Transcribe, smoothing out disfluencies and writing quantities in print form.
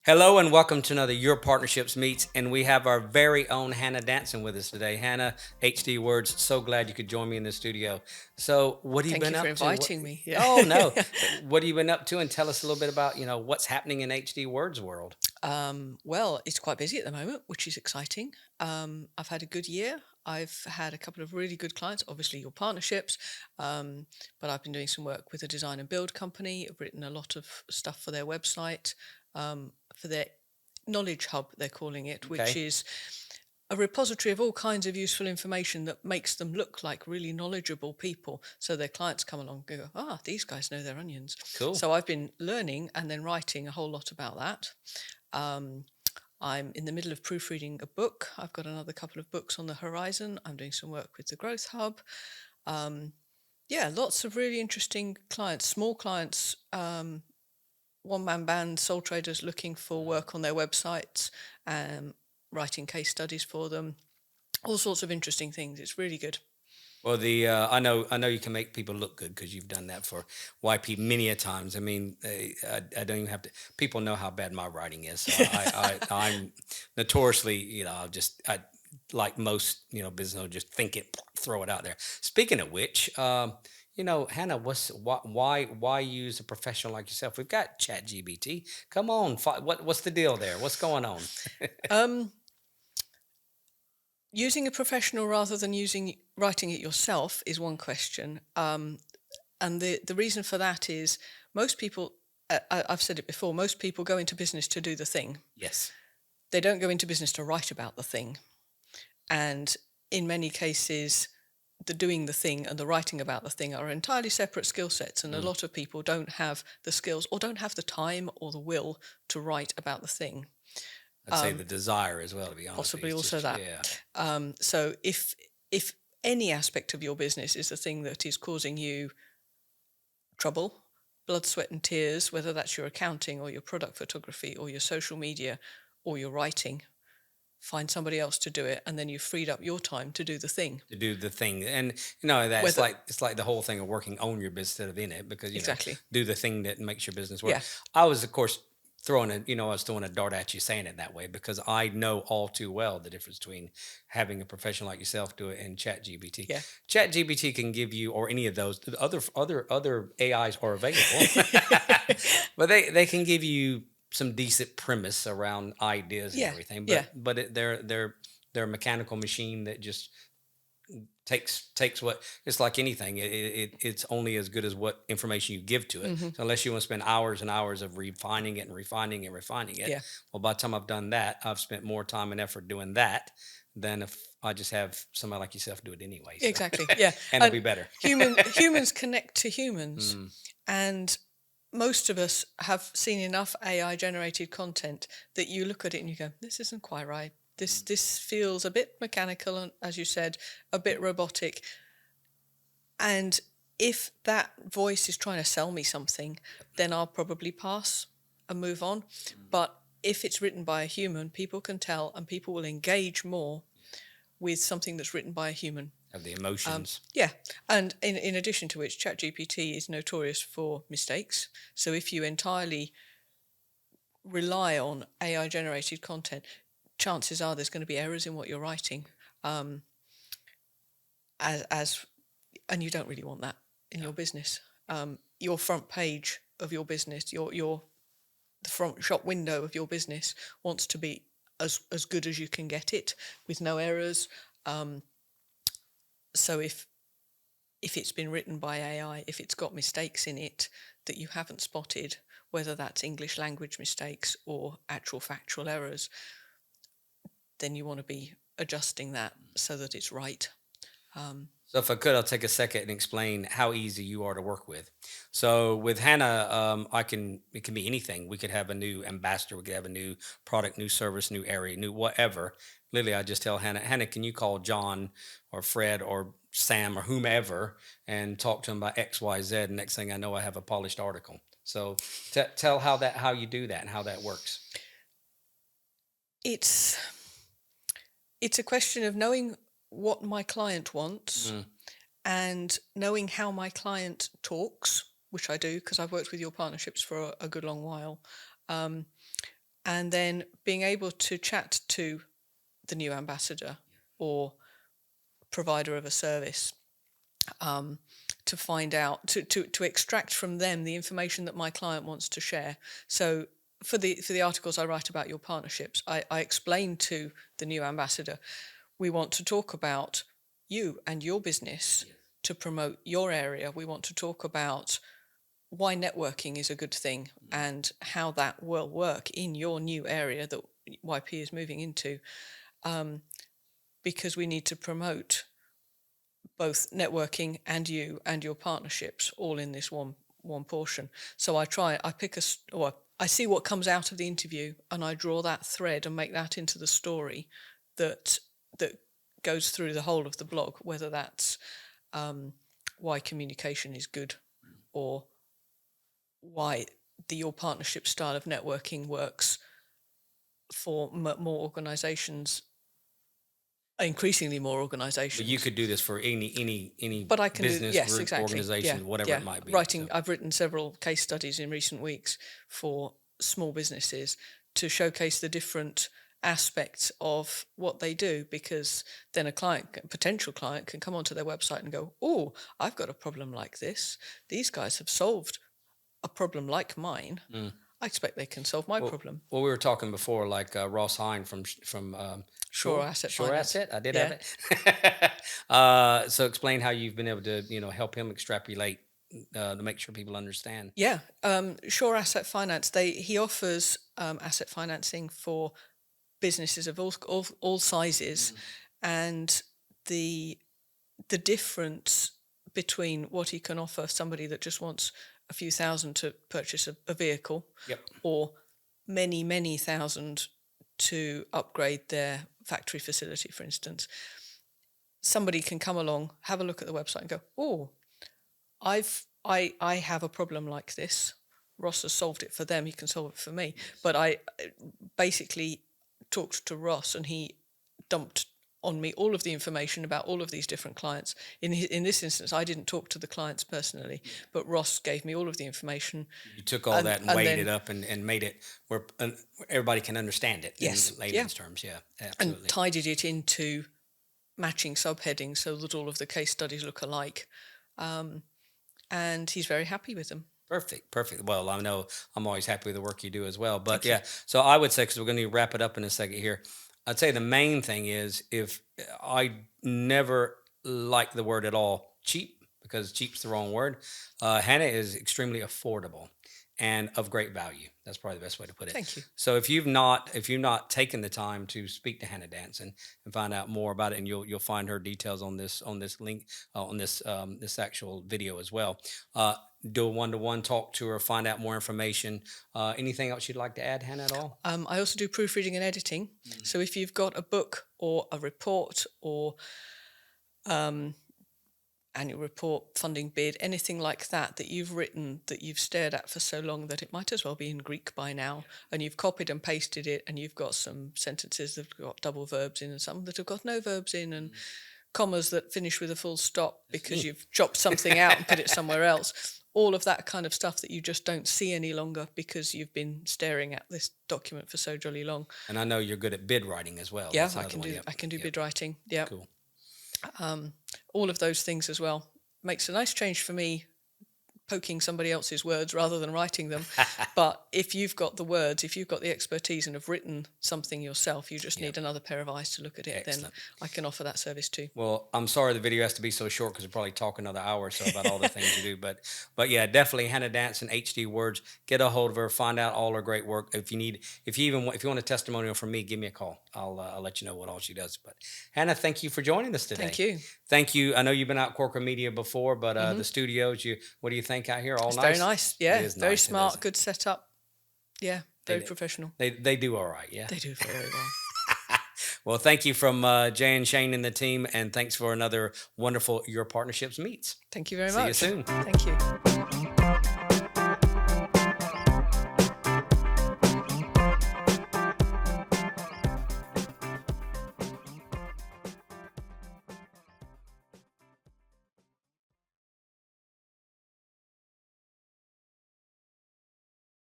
Hello and welcome to another Your Partnerships Meets, and we have our very own Hannah Danson with us today. Hannah, hdwords, so glad you could join me in the studio. So, what have you Thank been you for up to? What, inviting me. Yeah. oh no, what have you been up to? And tell us a little bit about what's happening in hdwords world. Well, it's quite busy at the moment, which is exciting. I've had a good year. I've had a couple of really good clients, obviously your partnerships, but I've been doing some work with a design and build company. I've written a lot of stuff for their website, for their knowledge hub, they're calling it, which Okay, is a repository of all kinds of useful information that makes them look like really knowledgeable people. So their clients come along and go, these guys know their onions. cool. So I've been learning and then writing a whole lot about that. Um, I'm in the middle of proofreading a book. I've got another couple of books on the horizon. I'm doing some work with the Growth Hub. Um, yeah, lots of really interesting clients, small clients, one-man band, sole traders looking for work on their websites, um, writing case studies for them, all sorts of interesting things. It's really good. Well, the I know you can make people look good because you've done that for YP many a times. I mean, I don't even have to. People know how bad my writing is, so I'm notoriously, I like most business owners just think it, throw it out there. Speaking of which, Hannah, why use a professional like yourself? We've got Chat GBT. Come on, what's the deal there? What's going on? Um, Using a professional rather than using writing it yourself is one question. And the reason for that is most people, I've said it before, most people go into business to do the thing. Yes. They don't go into business to write about the thing. And in many cases, the doing the thing and the writing about the thing are entirely separate skill sets. And a Mm. lot of people don't have the skills or don't have the time or the will to write about the thing. I'd say Um, the desire as well. To be honest with you, Possibly it's also just that. yeah. So if any aspect of your business is the thing that is causing you trouble, blood, sweat, and tears, whether that's your accounting or your product photography or your social media or your writing, find somebody else to do it, and then you've freed up your time to do the thing. To do the thing. And that Whether it's like the whole thing of working on your business instead of in it, because exactly, do the thing that makes your business work. yeah, I was, of course, I was throwing a dart at you saying it that way because I know all too well the difference between having a professional like yourself do it and Chat GBT. yeah. Chat GBT can give you, or any of those, the other AIs are available, but they can give you some decent premise around ideas and Yeah, everything. yeah, They're a mechanical machine that just takes what, it's like anything. It's only as good as what information you give to it. hmm, So unless you want to spend hours and hours of refining it and refining and refining it, yeah, well, by the time I've done that, I've spent more time and effort doing that than if I just have somebody like yourself do it anyway. So exactly, yeah. and it'll And be better. humans connect to humans, Mm, and most of us have seen enough AI generated content that you look at it and you go, this isn't quite right. This feels a bit mechanical and, as you said, a bit robotic. And if that voice is trying to sell me something, then I'll probably pass and move on. mm. But if it's written by a human, people can tell and people will engage more with something that's written by a human. Have the emotions. Yeah, and in addition to which, ChatGPT is notorious for mistakes. So if you entirely rely on AI generated content, chances are there's going to be errors in what you're writing. Um, as and you don't really want that in No. your business. Your front page of your business, your the front shop window of your business wants to be as good as you can get it with no errors. Um, so if it's been written by AI, if it's got mistakes in it that you haven't spotted, whether that's English language mistakes or actual factual errors, then you want to be adjusting that so that it's right. Um, So if I could, I'll take a second and explain how easy you are to work with. So with Hannah, it can be anything. We could have a new ambassador, we could have a new product, new service, new area, new whatever. Literally, I just tell Hannah, can you call John or Fred or Sam or whomever and talk to him about X, Y, Z? And next thing I know, I have a polished article. So tell how you do that and how that works. it's it's a question of knowing what my client wants Mm, and knowing how my client talks, which I do because I've worked with your partnerships for a good long while, um, and then being able to chat to the new ambassador or provider of a service, to find out, to extract from them the information that my client wants to share. So for the articles I write about your partnerships, I explain to the new ambassador, we want to talk about you and your business to promote your area. We want to talk about why networking is a good thing and how that will work in your new area that YP is moving into, because we need to promote both networking and you and your partnerships all in this one portion. So I pick or I see what comes out of the interview, and I draw that thread and make that into the story that goes through the whole of the blog, whether that's why communication is good, or why your partnership style of networking works for more organizations, increasingly more organizations. But you could do this for any But I can business, do, yes, group, exactly. organization, whatever it might be. I've written several case studies in recent weeks for small businesses to showcase the different aspects of what they do, because then a potential client can come onto their website and go, oh, I've got a problem like this. These guys have solved a problem like mine. I expect they can solve my problem. Well, we were talking before, like Ross Hine from Shore Asset Shore Finance. Asset. I did have it. So explain how you've been able to, help him extrapolate to make sure people understand. Yeah, Shore Asset Finance. He offers asset financing for businesses of all sizes, and the difference between what he can offer somebody that just wants a few thousand to purchase a vehicle, or many thousand to upgrade their factory facility, for instance. Somebody can come along, have a look at the website and go, oh, I have a problem like this. Ross has solved it for them. He can solve it for me. But I basically talked to Ross, and he dumped on me all of the information about all of these different clients. In this instance, I didn't talk to the clients personally, but Ross gave me all of the information. You took all that and weighed it up and made it where everybody can understand it. Yes, in layman's terms. Yeah, absolutely. And tidied it into matching subheadings so that all of the case studies look alike. And he's very happy with them. Perfect. Well, I know I'm always happy with the work you do as well. But so I would say, because we're going to wrap it up in a second here, I'd say the main thing is, if I never like the word at all, cheap, because cheap's the wrong word. Hannah is extremely affordable and of great value. That's probably the best way to put it. Thank you. So if you've not taken the time to speak to Hannah Danson and find out more about it, and you'll find her details on this link on this actual video as well. Do a one-to-one talk to her, find out more information. Anything else you'd like to add, Hannah, at all? I also do proofreading and editing. So if you've got a book or a report or annual report, funding bid, anything like that you've written, that you've stared at for so long that it might as well be in Greek by now, and you've copied and pasted it, and you've got some sentences that have got double verbs in and some that have got no verbs in, and commas that finish with a full stop because you've chopped something out and put it somewhere else. All of that kind of stuff that you just don't see any longer because you've been staring at this document for so jolly long. And I know you're good at bid writing as well. Yeah, I can do bid writing. Yeah. Cool. All of those things as well. Makes a nice change for me, poking somebody else's words rather than writing them. But if you've got the words, if you've got the expertise and have written something yourself, you just need another pair of eyes to look at it. Excellent. Then I can offer that service too. Well, I'm sorry the video has to be so short because we'll probably talk another hour or so about all the things you do. But yeah, definitely Hannah Danson, hdwords. Get a hold of her, find out all her great work. If you want a testimonial from me, give me a call. I'll let you know what all she does. But Hannah, thank you for joining us today. Thank you. I know you've been out corporate media before, but the studios, what do you think out here? All it's nice? Very nice. Yeah, very nice. Smart, good setup. Yeah, very professional. They do all right. Yeah, they do very well. Well, thank you from Jay and Shane and the team, and thanks for another wonderful Your Partnerships Meets. Thank you very much. See you soon. Thank you.